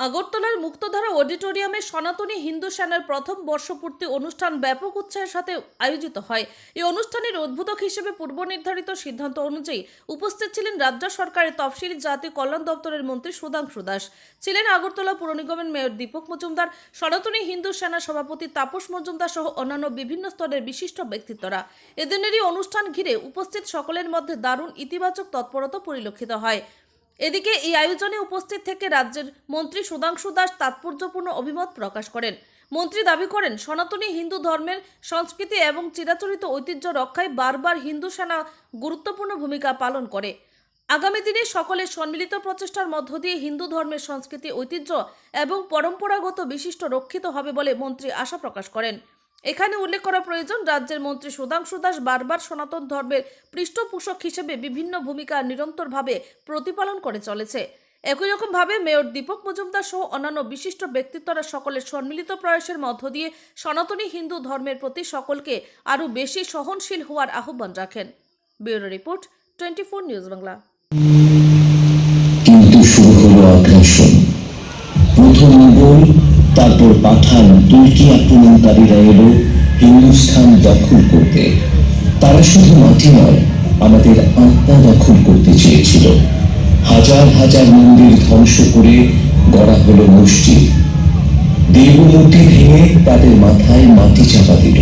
আগরতলার মুক্তধারা অডিটোরিয়ামে সনাতনী হিন্দু সেনার প্রথম বর্ষপূর্তি অনুষ্ঠান ব্যাপক উৎসাহের সাথে আয়োজিত হয়। এই অনুষ্ঠানের উদ্বোধক হিসেবে পূর্ব নির্ধারিত সিদ্ধান্ত অনুযায়ী উপস্থিত ছিলেন রাজ্য সরকারের তফসিলি জাতীয় কল্যাণ দপ্তরের মন্ত্রী সুধাংশু দাস, ছিলেন আগরতলা পুর নিগমের মেয়র দীপক মজুমদার, সনাতনী হিন্দু সেনা সভাপতি তাপস মজুমদার সহ অন্যান্য বিভিন্ন স্তরের বিশিষ্ট ব্যক্তিত্বরা। এদিনেরই অনুষ্ঠান ঘিরে উপস্থিত সকলের মধ্যে দারুণ ইতিবাচক তৎপরতা পরিলক্ষিত হয়। এদিকে এই আয়োজনে উপস্থিত থেকে রাজ্যের মন্ত্রী সুধাংশু দাস তাৎপর্যপূর্ণ অভিমত প্রকাশ করেন। মন্ত্রী দাবি করেন, সনাতনী হিন্দু ধর্মের সংস্কৃতি এবং চিরাচরিত ঐতিহ্য রক্ষায় বারবার হিন্দু সেনা গুরুত্বপূর্ণ ভূমিকা পালন করে। আগামী দিনে সকলের সম্মিলিত প্রচেষ্টার মধ্য দিয়ে হিন্দু ধর্মের সংস্কৃতি, ঐতিহ্য এবং পরম্পরাগত বিশিষ্ট রক্ষিত হবে বলে মন্ত্রী আশা প্রকাশ করেন। এখানে উল্লেখ করা প্রয়োজন, রাজ্যের মন্ত্রী সুধাংশু দাস বারবার সনাতন ধর্মের পৃষ্ঠপোষক হিসেবে বিভিন্ন ভূমিকা নিরন্তরভাবে প্রতিপালন করে চলেছে। একই রকমভাবে মেয়র দীপক মজুমদার সহ অন্যান্য বিশিষ্ট ব্যক্তিত্বরা সকলের সম্মিলিত প্রয়াসের মধ্য দিয়ে সনাতনী হিন্দু ধর্মের প্রতি সকলকে আরও বেশি সহনশীল হওয়ার আহ্বান রাখেন। Bureau report, 24 news Bangla. কিন্তু শুরু হলো আগ্রাসন। প্রথম মুঘল, তারপর পাঠান, তুর্কি আক্রমণকারীরা এলো হিন্দুস্থান দখল করতে। তারা শুধু মাটি নয়, আমাদের আত্মা দখল করতে চেয়েছিল। হাজার হাজার মন্দির ধ্বংস করে গড়া হলো মসজিদ। দেবমূর্তি ভেঙে তাদের মাথায় মাটি চাপা দিল।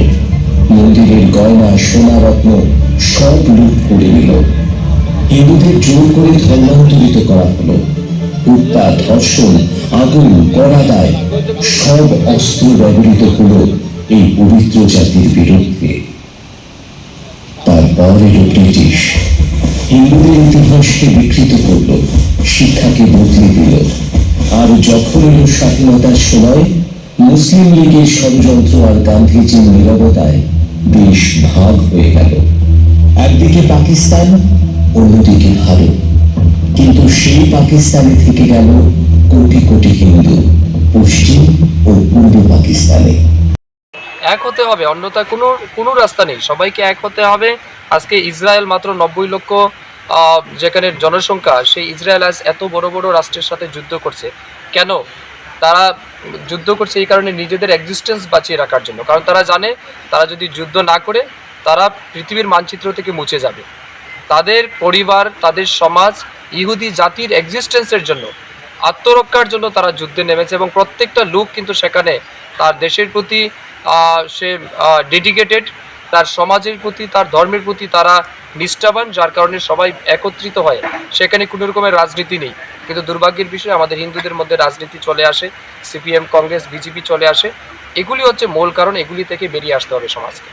মন্দিরের গয়না, সোনা, রত্ন সব লুট করে নিল। হিন্দুদের জোর করে ধর্মান্তরিত করা হলো। হত্যা, ধর্ষণ, আগুন, কড়াদায় সব অস্ত্র ব্যবহৃত হলো এই পবিত্র জাতির বিরুদ্ধে। তারপর এলো ব্রিটিশ, হিন্দুদের ইতিহাসকে বিকৃত করল, শিক্ষাকে বদলে দিল। আর যখন এলো স্বাধীনতার সময়, মুসলিম লীগের ষড়যন্ত্র আর গান্ধীজির নীরবতায় দেশ ভাগ হয়ে গেল। একদিকে পাকিস্তান, অন্যদিকে ভারত। কিন্তু সেই পাকিস্তানে থেকে গেল কোটি কোটি হিন্দু, পশ্চিম ও পূর্ব পাকিস্তানে। এক হতে হবে, অন্যথা কোনো রাস্তা নেই। সবাইকে এক হতে হবে। আজকে ইসরায়েল মাত্র 90 লক্ষ যেখানে জনসংখ্যা, সেই ইসরায়েল আজ এত বড় বড় রাষ্ট্রের সাথে যুদ্ধ করছে। কেন তারা যুদ্ধ করছে? এই কারণে নিজেদের এক্সিস্টেন্স বাঁচিয়ে রাখার জন্য। কারণ তারা জানে, তারা যদি যুদ্ধ না করে তারা পৃথিবীর মানচিত্র থেকে মুছে যাবে। তাদের পরিবার, তাদের সমাজ, ইহুদি জাতির এক্সিস্টেন্সের জন্য, আত্মরক্ষার জন্য তারা যুদ্ধে নেমেছে। এবং প্রত্যেকটা লোক কিন্তু সেখানে তার দেশের প্রতি সে ডেডিকেটেড, তার সমাজের প্রতি, তার ধর্মের প্রতি তারা নিষ্ঠাবান, যার কারণে সবাই একত্রিত হয়। সেখানে কোনো রকমের রাজনীতি নেই। কিন্তু দুর্ভাগ্যের বিষয়, আমাদের হিন্দুদের মধ্যে রাজনীতি চলে আসে, সিপিএম, কংগ্রেস, বিজেপি চলে আসে। এগুলি হচ্ছে মূল কারণ। এগুলি থেকে বেরিয়ে আসতে হবে সমাজকে।